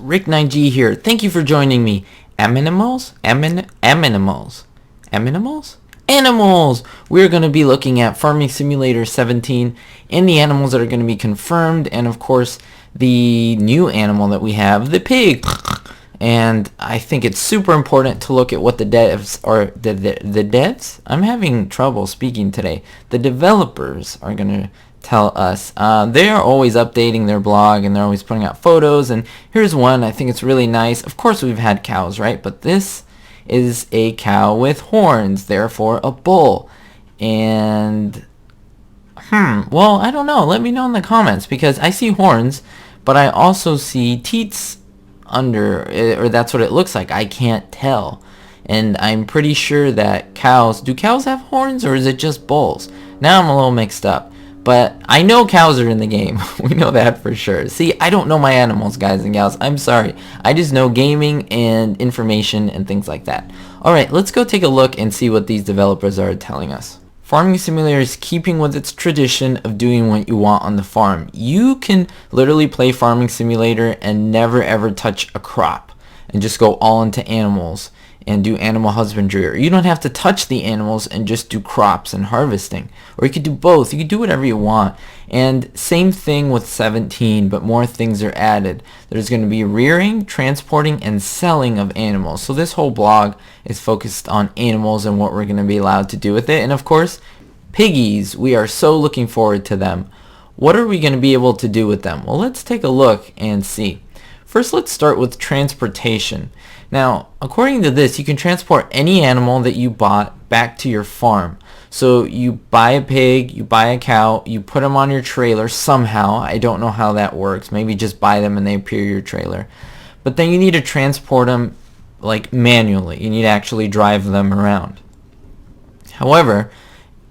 Rick9G here. Thank you for joining me. Aminimals? Aminimals? Animals! We're going to be looking at Farming Simulator 17 and the animals that are going to be confirmed, and of course the new animal that we have, the pig. And I think it's super important to look at what the devs, or the devs? I'm having trouble speaking today. The developers are going to tell us. They are always updating their blog, and they're always putting out photos, and here's one. I think it's really nice. Of course we've had cows, right? But this is a cow with horns, therefore a bull. And well, I don't know. Let me know in the comments, because I see horns, but I also see teats under, or that's what it looks like. I can't tell. And I'm pretty sure that do cows have horns, or is it just bulls? Now I'm a little mixed up. But I know cows are in the game. We know that for sure. See, I don't know my animals, guys and gals. I'm sorry. I just know gaming and information and things like that. Alright, let's go take a look and see what these developers are telling us. Farming Simulator is keeping with its tradition of doing what you want on the farm. You can literally play Farming Simulator and never ever touch a crop and just go all into animals and do animal husbandry, or you don't have to touch the animals and just do crops and harvesting, or you could do both. You could do whatever you want. And same thing with 17, but more things are added. There's going to be rearing, transporting, and selling of animals. So this whole blog is focused on animals and what we're going to be allowed to do with it. And of course, piggies, we are so looking forward to them. What are we going to be able to do with them? Well, let's take a look and see. First, let's start with transportation. Now, according to this, you can transport any animal that you bought back to your farm. So you buy a pig, you buy a cow, you put them on your trailer somehow. I don't know how that works. Maybe just buy them and they appear your trailer. But then you need to transport them like manually. You need to actually drive them around. However,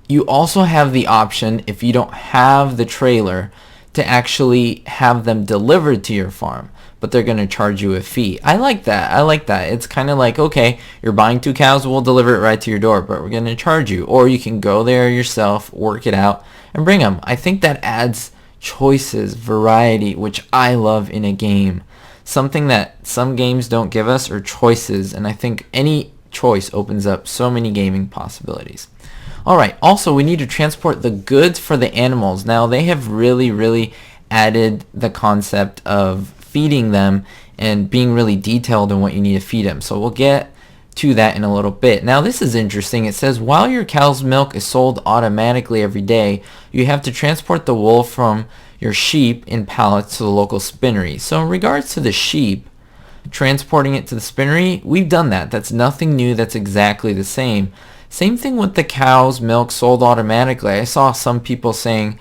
you also have the option, if you don't have the trailer, to actually have them delivered to your farm, but they're going to charge you a fee. I like that. It's kind of like, okay, you're buying 2 cows, we'll deliver it right to your door, but we're going to charge you. Or you can go there yourself, work it out, and bring them. I think that adds choices, variety, which I love in a game. Something that some games don't give us are choices, and I think any choice opens up so many gaming possibilities. Alright, also we need to transport the goods for the animals. Now they have really added the concept of feeding them and being really detailed in what you need to feed them. So we'll get to that in a little bit. Now this is interesting. It says while your cow's milk is sold automatically every day, you have to transport the wool from your sheep in pallets to the local spinnery. So in regards to the sheep, transporting it to the spinnery, we've done that. That's nothing new. That's exactly the same. Same thing with the cow's milk sold automatically. I saw some people saying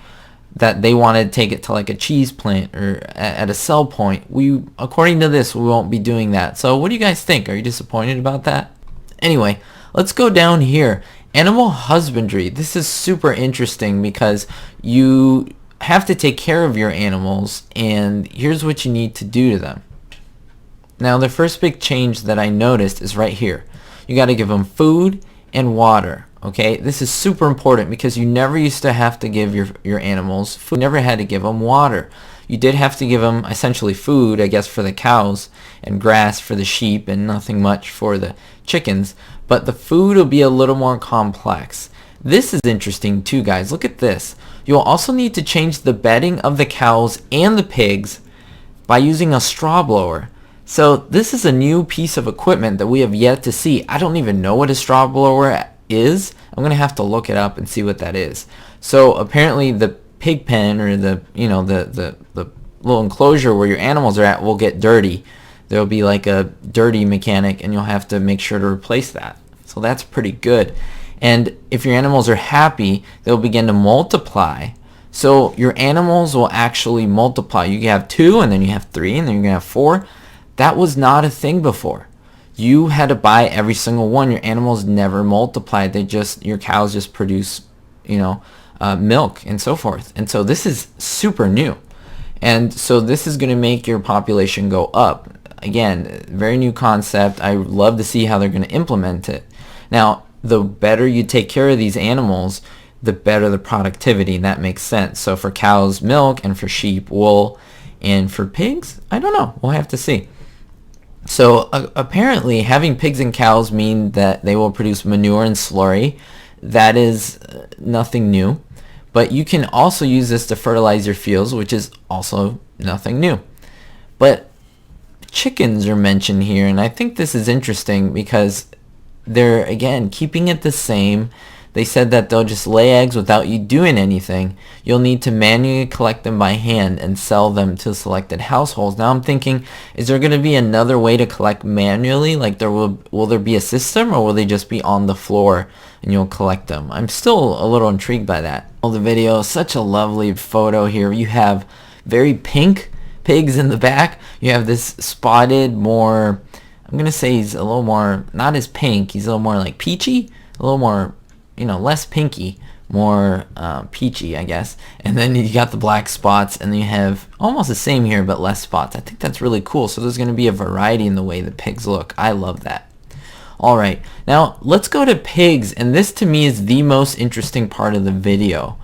that they wanted to take it to like a cheese plant or at a sell point. According to this, we won't be doing that. So what do you guys think? Are you disappointed about that? Anyway, let's go down here. Animal husbandry. This is super interesting because you have to take care of your animals, and here's what you need to do to them. Now the first big change that I noticed is right here. You got to give them food and water. Okay, this is super important because you never used to have to give your animals food. You never had to give them water. You did have to give them essentially food, I guess, for the cows, and grass for the sheep, and nothing much for the chickens. But the food will be a little more complex. This is interesting too, guys. Look at this. You'll also need to change the bedding of the cows and the pigs by using a straw blower. So this is a new piece of equipment that we have yet to see. I don't even know what a straw blower is. I'm gonna have to look it up and see what that is. So apparently the pig pen, or the little enclosure where your animals are at, will get dirty. There'll be like a dirty mechanic, and you'll have to make sure to replace that. So that's pretty good. And if your animals are happy, they'll begin to multiply. So your animals will actually multiply. You have 2, and then you have 3, and then you're gonna have 4. That was not a thing before. You had to buy every single one. Your animals never multiplied. Your cows just produce, milk and so forth. And so this is super new. And so this is going to make your population go up. Again, very new concept. I love to see how they're going to implement it. Now, the better you take care of these animals, the better the productivity, and that makes sense. So for cows, milk, and for sheep, wool, and for pigs, I don't know. We'll have to see. So apparently having pigs and cows mean that they will produce manure and slurry. That is nothing new. But you can also use this to fertilize your fields, which is also nothing new. But chickens are mentioned here, and I think this is interesting because they're, again, keeping it the same. They said that they'll just lay eggs without you doing anything. You'll need to manually collect them by hand and sell them to selected households. Now I'm thinking, is there going to be another way to collect manually? Like will there be a system, or will they just be on the floor and you'll collect them? I'm still a little intrigued by that. The video, such a lovely photo here. You have very pink pigs in the back. You have this spotted, more, I'm going to say he's a little more, not as pink, he's a little more like peachy, a little more, less pinky, more peachy, I guess. And then you got the black spots, and then you have almost the same here, but less spots. I think that's really cool. So there's going to be a variety in the way the pigs look. I love that. All right, now let's go to pigs, and this to me is the most interesting part of the video.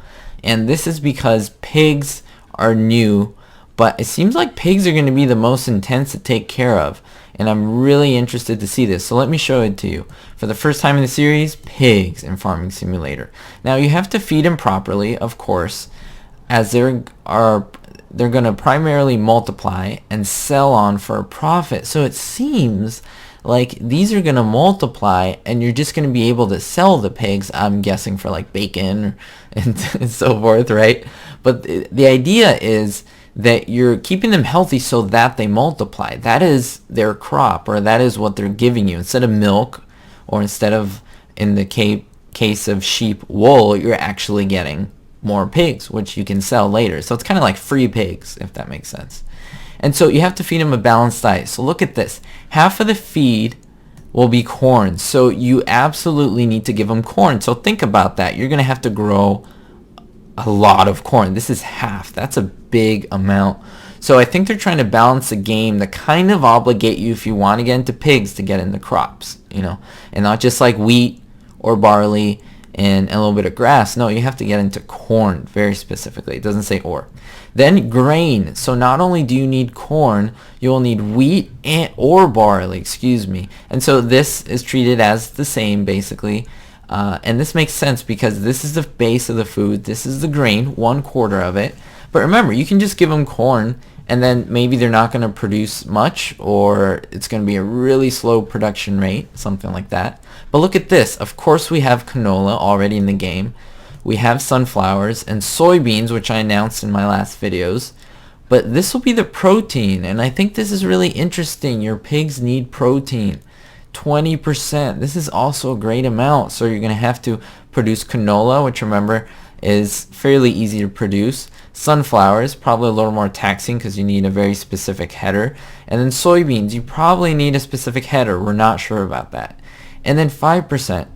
And this is because pigs are new, but it seems like pigs are going to be the most intense to take care of. And I'm really interested to see this. So let me show it to you. For the first time in the series, pigs in Farming Simulator. Now you have to feed them properly, of course, as they're going to primarily multiply and sell on for a profit. So it seems like these are going to multiply, and you're just going to be able to sell the pigs, I'm guessing, for like bacon and so forth, right? But the idea is that you're keeping them healthy so that they multiply. That is their crop, or that is what they're giving you. Instead of milk, or instead of, in the case of sheep, wool, you're actually getting more pigs, which you can sell later. So it's kind of like free pigs, if that makes sense. And so you have to feed them a balanced diet. So look at this. Half of the feed will be corn. So you absolutely need to give them corn. So think about that. You're going to have to grow a lot of corn. This is half. That's a big amount. So I think they're trying to balance the game to kind of obligate you, if you want to get into pigs, to get into crops, and not just like wheat or barley and a little bit of grass. No, you have to get into corn very specifically. It doesn't say or. Then grain. So not only do you need corn, you'll need wheat or barley, And so this is treated as the same, basically. And this makes sense because this is the base of the food. This is the grain, 1/4 of it. But remember, you can just give them corn, and then maybe they're not going to produce much, or it's going to be a really slow production rate, something like that. But look at this. Of course, we have canola already in the game. We have sunflowers and soybeans, which I announced in my last videos. But this will be the protein, and I think this is really interesting. Your pigs need protein. 20%. This is also a great amount. So you're going to have to produce canola, which, remember, is fairly easy to produce. Sunflowers, probably a little more taxing because you need a very specific header. And then soybeans, you probably need a specific header. We're not sure about that. And then 5%.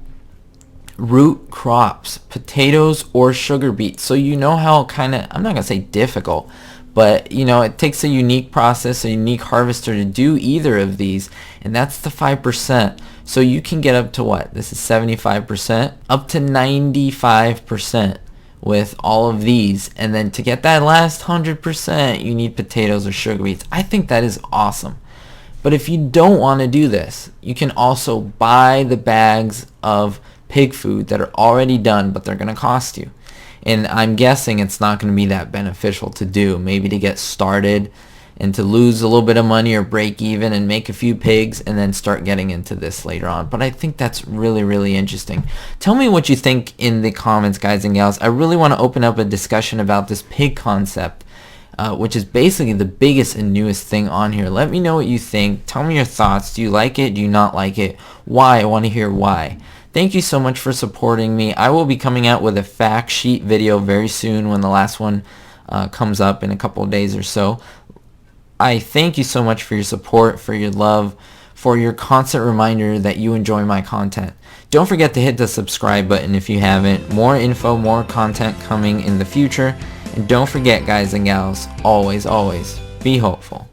Root crops, potatoes or sugar beets. So you know how kind of, I'm not going to say difficult, but it takes a unique process, a unique harvester to do either of these, and that's the 5%. So you can get up to what? This is 75%, up to 95% with all of these. And then to get that last 100%, you need potatoes or sugar beets. I think that is awesome. But if you don't want to do this, you can also buy the bags of pig food that are already done, but they're going to cost you. And I'm guessing it's not going to be that beneficial to do. Maybe to get started and to lose a little bit of money or break even and make a few pigs and then start getting into this later on. But I think that's really, really interesting. Tell me what you think in the comments, guys and gals. I really want to open up a discussion about this pig concept, which is basically the biggest and newest thing on here. Let me know what you think. Tell me your thoughts. Do you like it? Do you not like it? Why? I want to hear why. Thank you so much for supporting me. I will be coming out with a fact sheet video very soon when the last one comes up in a couple of days or so. I thank you so much for your support, for your love, for your constant reminder that you enjoy my content. Don't forget to hit the subscribe button if you haven't. More info, more content coming in the future. And don't forget, guys and gals, always, always be hopeful.